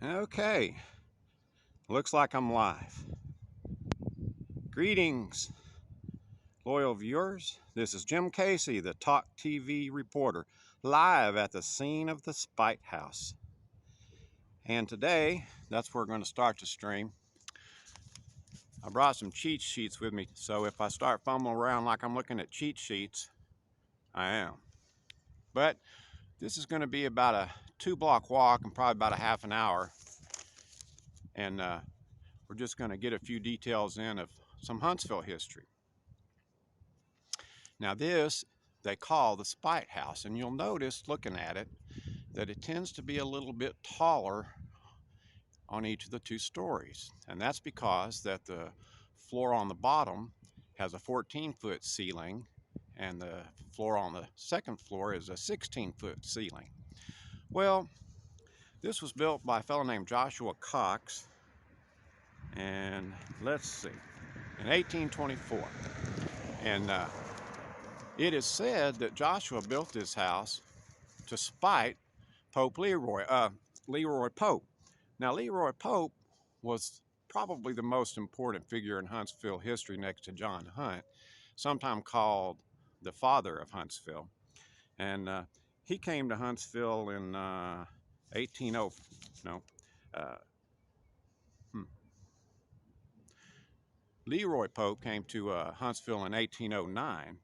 Okay, looks like I'm live. Greetings, loyal viewers. This is Jim Casey, the Talk TV reporter, live at the scene of the Spite House. And today, that's where we're going to start the stream. I brought some cheat sheets with me, so if I start fumbling around like I'm looking at cheat sheets, I am. But this is going to be about a 2-block walk and probably about a half an hour. And we're just going to get a few details in of some Huntsville history. Now this they call the Spite House, and you'll notice looking at it that it tends to be a little bit taller on each of the 2 stories, and that's because that the floor on the bottom has a 14-foot ceiling and the floor on the 2nd floor is a 16-foot ceiling. Well, this was built by a fellow named Joshua Cox, and let's see, in 1824. And it is said that Joshua built this house to spite Pope Leroy Pope. Now, Leroy Pope was probably the most important figure in Huntsville history next to John Hunt, sometimes called the father of Huntsville. And he came to Huntsville in Leroy Pope came to Huntsville in 1809.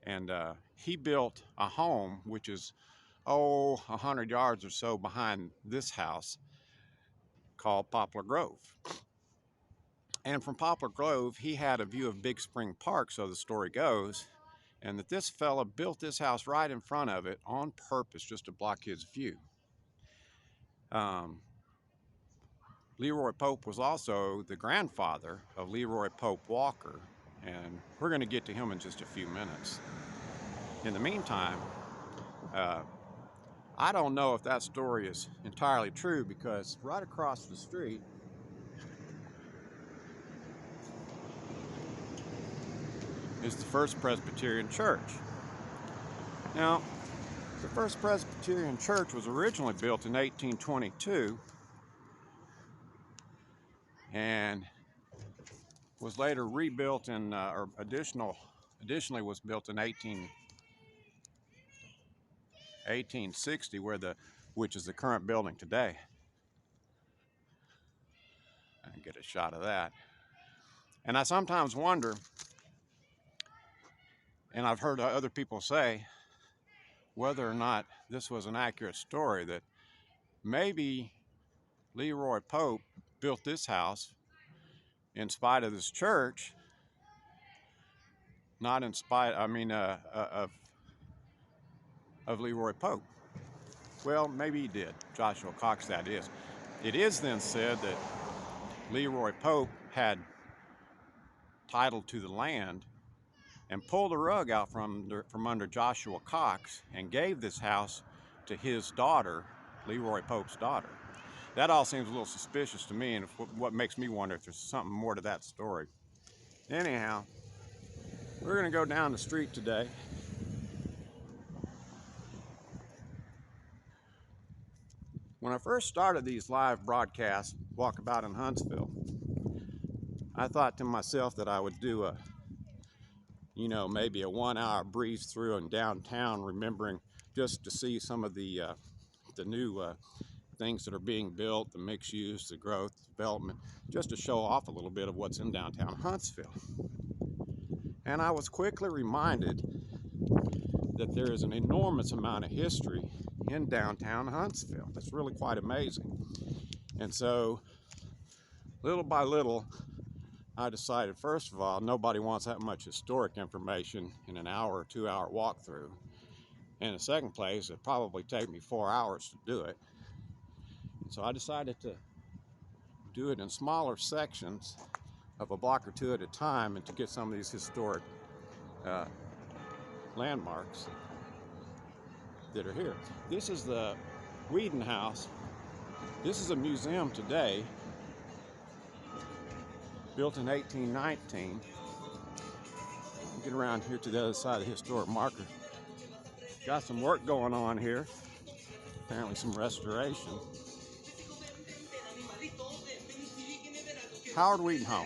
And he built a home which is 100 yards or so behind this house, called Poplar Grove. And from Poplar Grove he had a view of Big Spring Park, so the story goes, and that this fella built this house right in front of it on purpose just to block his view. Leroy Pope was also the grandfather of Leroy Pope Walker, and we're going to get to him in just a few minutes. In the meantime, I don't know if that story is entirely true, because right across the street is the First Presbyterian Church. Now, the First Presbyterian Church was originally built in 1822 and was later rebuilt in, additionally was built in 1860, which is the current building today. I can get a shot of that. And I sometimes wonder, and I've heard other people say, whether or not this was an accurate story, that maybe Leroy Pope built this house in spite of this church, not in spite, of Leroy Pope. Well, maybe he did. Joshua Cox, that is. It is then said that Leroy Pope had title to the land and pulled the rug out from under Joshua Cox and gave this house to his daughter, Leroy Pope's daughter. That all seems a little suspicious to me, and what makes me wonder if there's something more to that story. Anyhow, we're going to go down the street today. When I first started these live broadcasts, Walkabout in Huntsville, I thought to myself that I would do maybe a 1-hour breeze through in downtown, remembering just to see some of the new things that are being built, the mixed use, the growth, development, just to show off a little bit of what's in downtown Huntsville. And I was quickly reminded that there is an enormous amount of history in downtown Huntsville. That's really quite amazing. And so, little by little, I decided, first of all, nobody wants that much historic information in an hour or 2-hour walkthrough. In the second place, it'd probably take me 4 hours to do it. So I decided to do it in smaller sections of a block or 2 at a time, and to get some of these historic landmarks that are here. This is the Weeden House. This is a museum today, built in 1819. Get around here to the other side of the historic marker. Got some work going on here, apparently some restoration. Howard Weeden home,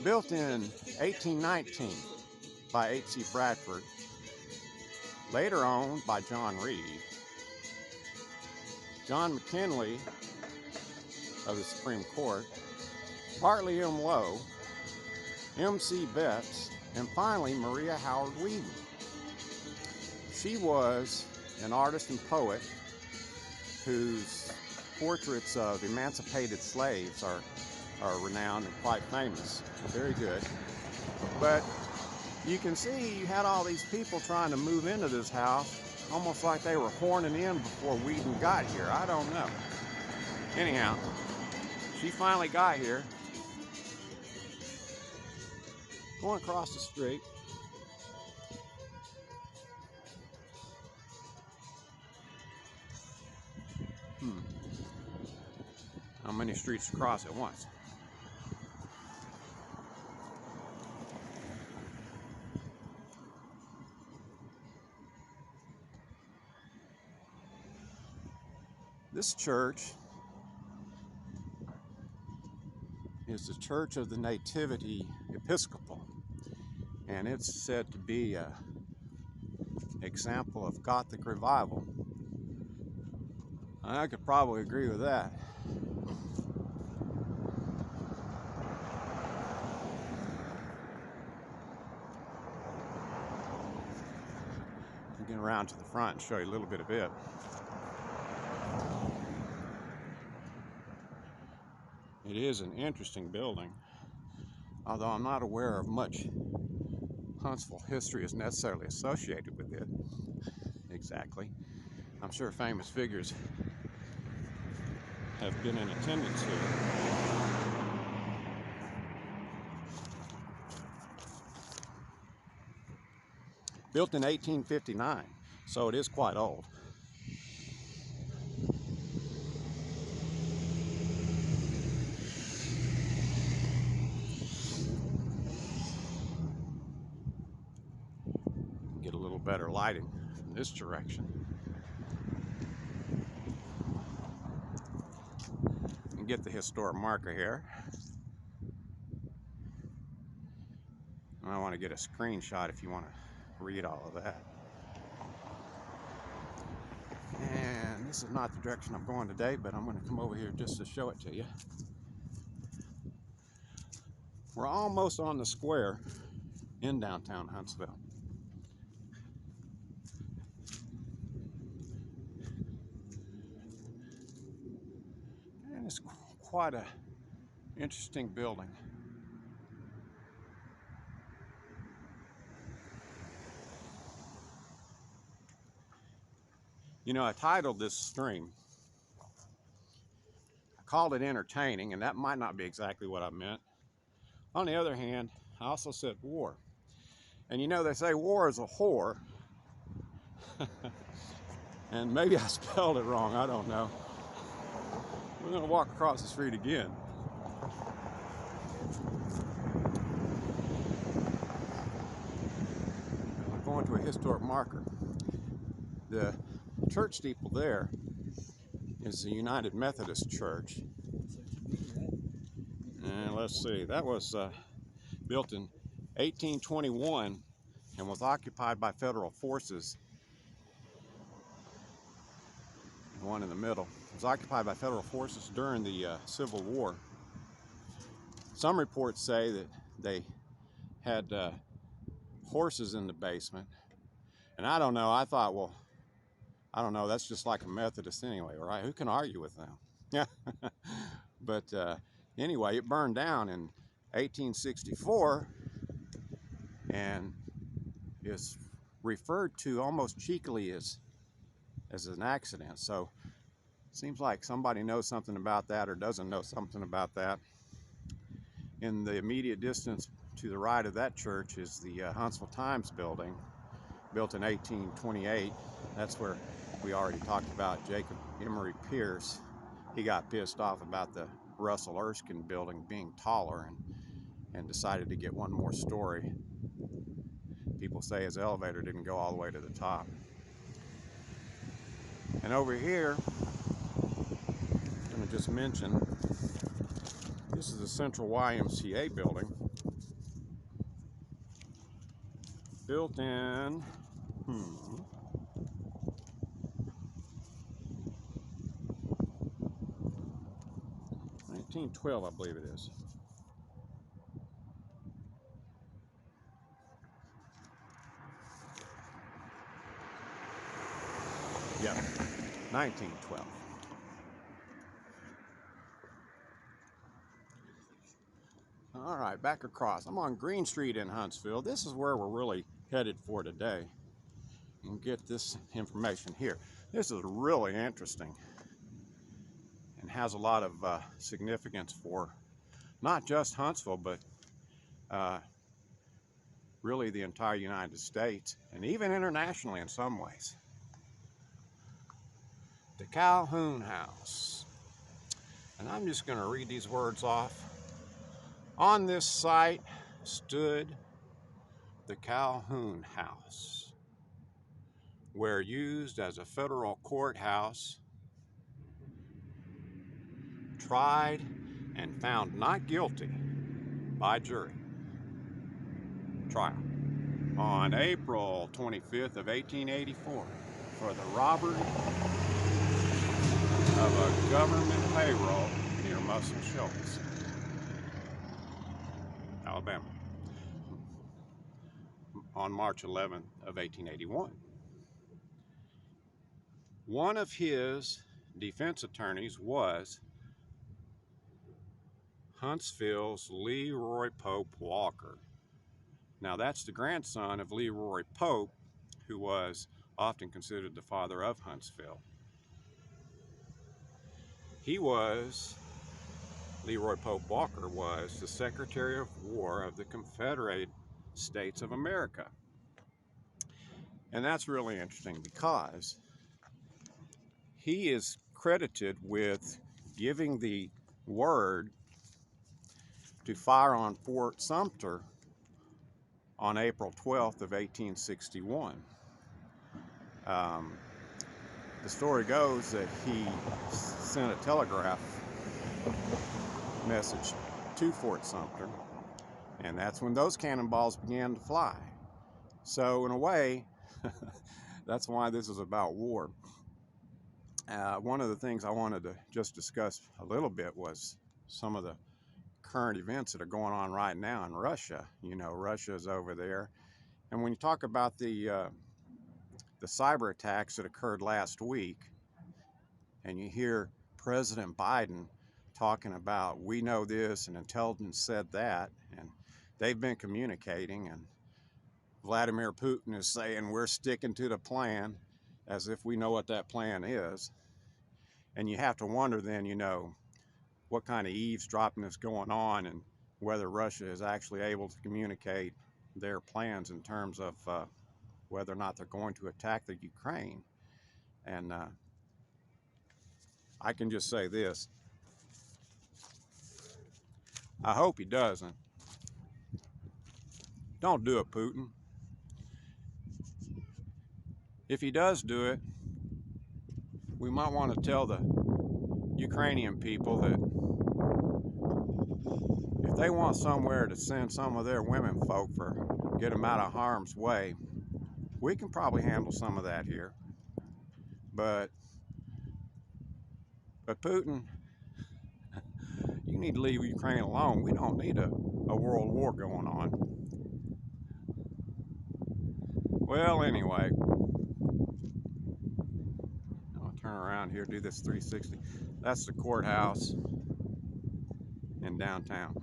built in 1819 by H.C. Bradford, later owned by John Reed, John Mckinley of the Supreme Court, Bartley M. Lowe, M.C. Betts, and finally Maria Howard Weeden. She was an artist and poet whose portraits of emancipated slaves are renowned and quite famous. Very good. But you can see you had all these people trying to move into this house, almost like they were horning in before Weeden got here. I don't know. Anyhow, she finally got here. Going across the street. How many streets to cross at once? This church is the Church of the Nativity Episcopal, and it's said to be an example of Gothic Revival. I could probably agree with that. Get around to the front and show you a little bit of it. It is an interesting building, although I'm not aware of much Huntsville history is necessarily associated with it. Exactly. I'm sure famous figures have been in attendance here. Built in 1859, so it is quite old. Get a little better lighting from this direction. And get the historic marker here. I want to get a screenshot if you want to read all of that. And this is not the direction I'm going today, but I'm going to come over here just to show it to you. We're almost on the square in downtown Huntsville. And it's quite an interesting building. You know, I titled this stream, I called it entertaining, and that might not be exactly what I meant. On the other hand, I also said war. And you know, they say war is a whore. And maybe I spelled it wrong, I don't know. We're gonna walk across the street again. I'm going to a historic marker. The church steeple there is the United Methodist Church. And let's see, that was built in 1821 and was occupied by federal forces. The one in the middle was occupied by federal forces during the Civil War. Some reports say that they had horses in the basement. And I don't know, I thought, well, I don't know, that's just like a Methodist anyway, right? Who can argue with them? Yeah. But anyway, it burned down in 1864 and is referred to almost cheekily as an accident. So it seems like somebody knows something about that or doesn't know something about that. In the immediate distance to the right of that church is the Huntsville Times building, built in 1828. That's where we already talked about Jacob Emory Pierce. He got pissed off about the Russell Erskine building being taller and decided to get one more story. People say his elevator didn't go all the way to the top. And over here, I'm going to just mention This is the central YMCA building, built in 1912, I believe it is. Yeah, 1912. All right, back across. I'm on Green Street in Huntsville. This is where we're really headed for today. You can get this information here. This is really interesting and has a lot of significance for not just Huntsville, but really the entire United States and even internationally in some ways. The Calhoun House. And I'm just going to read these words off. On this site stood the Calhoun House, where used as a federal courthouse, tried and found not guilty by jury trial on April 25th of 1884 for the robbery of a government payroll near Shoals, Alabama, on March 11th of 1881. One of his defense attorneys was Huntsville's Leroy Pope Walker. Now that's the grandson of Leroy Pope, who was often considered the father of Huntsville. Leroy Pope Walker was the Secretary of War of the Confederate States of America. And that's really interesting because he is credited with giving the word to fire on Fort Sumter on April 12th of 1861. The story goes that he sent a telegraph message to Fort Sumter, and that's when those cannonballs began to fly. So in a way, that's why this is about war. One of the things I wanted to just discuss a little bit was some of the current events that are going on right now in Russia. You know, Russia is over there. And when you talk about the cyber attacks that occurred last week, and you hear President Biden talking about, we know this and intelligence said that, and they've been communicating, and Vladimir Putin is saying we're sticking to the plan as if we know what that plan is. And you have to wonder then, you know, what kind of eavesdropping is going on and whether Russia is actually able to communicate their plans in terms of whether or not they're going to attack the Ukraine. And I can just say this. I hope he doesn't. Don't do it, Putin. If he does do it, we might want to tell the Ukrainian people that if they want somewhere to send some of their women folk for get them out of harm's way, we can probably handle some of that here. But Putin, you need to leave Ukraine alone. We don't need a world war going on. Well, anyway, I'll turn around here, do this 360. That's the courthouse in downtown.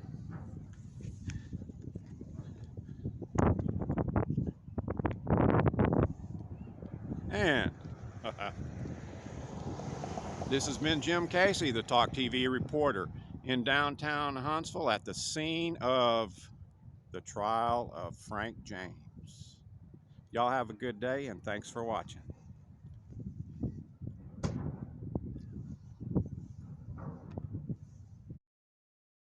And this has been Jim Casey, the Talk TV reporter, in downtown Huntsville at the scene of the trial of Frank James. Y'all have a good day, and thanks for watching.